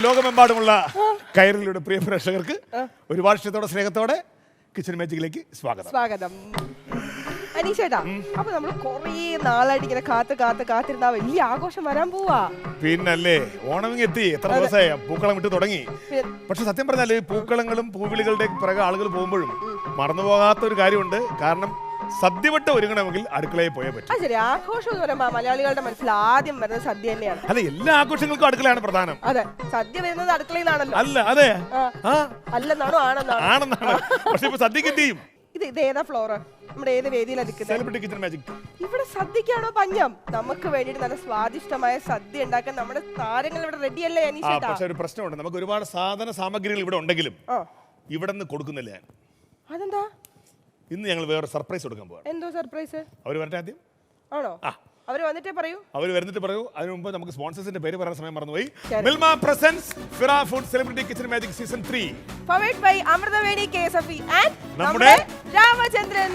ലോകമെമ്പാടുമുള്ള കൈരളിയുടെ പ്രിയ പ്രേക്ഷകർക്ക് ഒരുപാട് ഇഷ്ടത്തോടെ സ്നേഹത്തോടെ കിച്ചൺ മാജിക്കിലേക്ക് സ്വാഗതം. അനീഷേട്ടാ, അപ്പൊ നമ്മൾ കൊറേ നാളായിട്ട് ഇങ്ങനെ കാത്തിരുന്ന വലിയ ആഘോഷം വരാൻ പോവാ. പിന്നല്ലേ, ഓണമിങ് എത്തി. എത്ര ദിവസമായി പൂക്കളം വിട്ട് തുടങ്ങി. പക്ഷെ സത്യം പറഞ്ഞാല് പൂക്കളങ്ങളും പൂവിളികളുടെ പിറകെ ആളുകൾ പോകുമ്പോഴും മറന്നുപോകാത്ത ഒരു കാര്യമുണ്ട്. കാരണം സദ്യവട്ട ഒരുങ്ങണമെങ്കിൽ അടുക്കളയിൽ പോയേ പറ്റും. ശരി, ആഘോഷം എന്ന് പറയുമ്പോൾ മലയാളികളുടെ മനസ്സിൽ ആദ്യം വരുന്നത് സദ്യ തന്നെയാണ്. അല്ല, എല്ലാ ആഘോഷങ്ങൾക്കും അടുക്കളയാണ് പ്രധാനം. അതെ, സദ്യ വരുന്നത് അടുക്കളയിലാണല്ലോ. അല്ല, അതെ, അല്ലെന്നാണോ ആണെന്നാണ്. പക്ഷെ ഇപ്പൊ സദ്യക്ക് എന്ത് ചെയ്യും? ഇത് ഏതാ ഫ്ലോറ്? നമ്മുടെ ഏത് വേദിയിലാണ് സെലിബ്രിറ്റി കിച്ചൺ മാജിക്. ഇവിടെ സദ്യക്കാണോ പഞ്ഞം? നമുക്ക് വേണ്ടിയിട്ട് നല്ല സ്വാദിഷ്ടമായ സദ്യ ഉണ്ടാക്കാൻ നമ്മുടെ താരങ്ങൾ ഇവിടെ റെഡിയല്ലേ അനീഷേട്ടാ? പക്ഷെ ഒരു പ്രശ്നമുണ്ട്. നമുക്ക് ഒരുപാട് സാധന സാമഗ്രികൾ ഇവിടെ ഉണ്ടെങ്കിലും ഇവിടെ നിന്ന് കൊടുക്കുന്നില്ല. അതെന്താ? ഇന്ന് ഞങ്ങൾ വേറെ സർപ്രൈസ് കൊടുക്കാൻ പോവാ. എന്തോ സർപ്രൈസ്? അവർ വരട്ടെ ആദ്യം. ആണോ? അവര് വന്നിട്ടേ പറയൂ. അവർ വരുന്നിട്ട് പറയൂ. അതിനു മുമ്പ് നമുക്ക് സ്പോൺസേഴ്സിന്റെ പേര് പറയാൻ സമയം മറന്നുപോയി. മിൽമ പ്രസൻസ് ഫിറ food celebrity kitchen magic season 3 powered by Amruthaveni KSFE and നമ്മുടെ രാമചന്ദ്രൻ.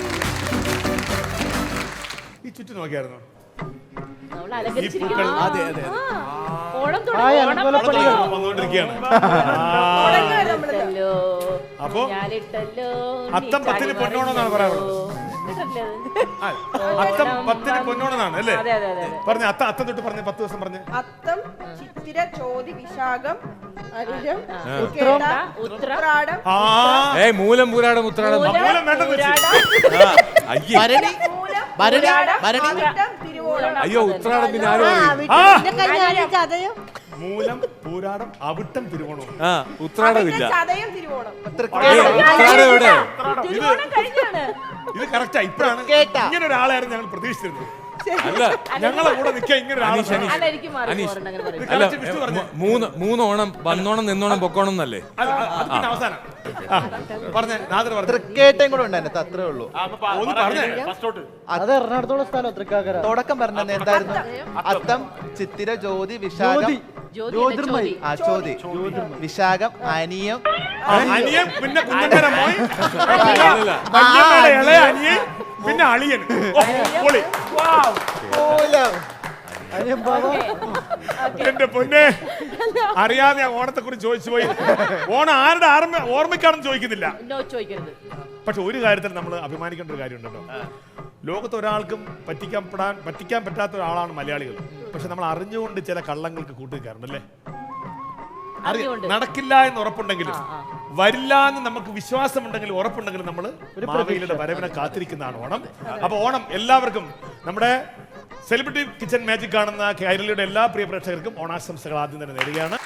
ഈ ചുറ്റും നോക്കിയായിരുന്നു. അപ്പോ അത്തം 10 പൊന്നോണെന്നാണ് പറയാറുള്ളത്. അത്തം 10 പൊന്നോണെന്നാണ് അല്ലേ പറഞ്ഞ? അത്തം തൊട്ട് പറഞ്ഞ 10 ദിവസം പറഞ്ഞ അത്തം, ചിത്തിര, ചോതി, വിശാഖം, അനിഴം, ഉത്രാടം, മൂലം, പൂരാടം, ഉത്രാടം, മൂലം വേണ്ടെന്ന് അയ്യോ, ഉത്രാടം പിന്നെ ആരോ മൂലം, പൂരാടം, അവിട്ടം, തിരുവോണം. ഉത്രാടം ഇല്ല. ഇത് കറക്റ്റാ. ഇപ്പഴാണ് ഇങ്ങനെ ഒരാളായിരുന്നു ഞങ്ങൾ പ്രതീക്ഷിച്ചിരുന്നത്. ഞങ്ങളെ കൂടെ നിൽക്കാൻ ഇങ്ങനെ മൂന്ന് ഓണം വന്നോണം നിന്നോണം പൊക്കോണം എന്നല്ലേ അവസാനം തൃക്കേട്ടയും കൂടെ ഉണ്ടായിരുന്നു. അത്രേ ഉള്ളൂ. അത് എറണാകുളത്തുള്ള സ്ഥലം തൃക്കാക്കര. തുടക്കം പറഞ്ഞത് എന്തായിരുന്നു? അത്തം, ചിത്തിര, ജ്യോതി, വിശാഖം, ചോതി, വിശാഖം, അനിയം, പിന്നെ ഇളയ അനിയൻ, പിന്നെ അളിയൻ. എന്റെ പൊന്നെ, അറിയാതെ ഞാൻ ഓണത്തെ കുറിച്ച് ചോദിച്ചു പോയി. ഓണം ആരുടെ ഓർമ്മയ്ക്കാണെന്ന് ചോദിക്കുന്നില്ല. പക്ഷെ ഒരു കാര്യത്തിൽ നമ്മൾ അഭിമാനിക്കേണ്ട ഒരു കാര്യമുണ്ടല്ലോ. ലോകത്ത് ഒരാൾക്കും പറ്റിക്കാൻ പറ്റാത്ത ഒരാളാണ് മലയാളികൾ. പക്ഷെ നമ്മൾ അറിഞ്ഞുകൊണ്ട് ചില കള്ളങ്ങൾക്ക് കൂട്ടുകാരുണ്ടല്ലേ. നടക്കില്ല എന്ന് ഉറപ്പുണ്ടെങ്കിലും വരില്ല എന്ന് നമുക്ക് വിശ്വാസമുണ്ടെങ്കിലും ഉറപ്പുണ്ടെങ്കിലും നമ്മൾ മാവേലിയുടെ വരവിനെ കാത്തിരിക്കുന്നതാണ് ഓണം. അപ്പൊ ഓണം എല്ലാവർക്കും, നമ്മുടെ സെലിബ്രിറ്റി കിച്ചൺ മാജിക് കാണുന്ന കൈരളിയുടെ എല്ലാ പ്രിയ പ്രേക്ഷകർക്കും ഓണാശംസകൾ ആദ്യം തന്നെ നേടുകയാണ്.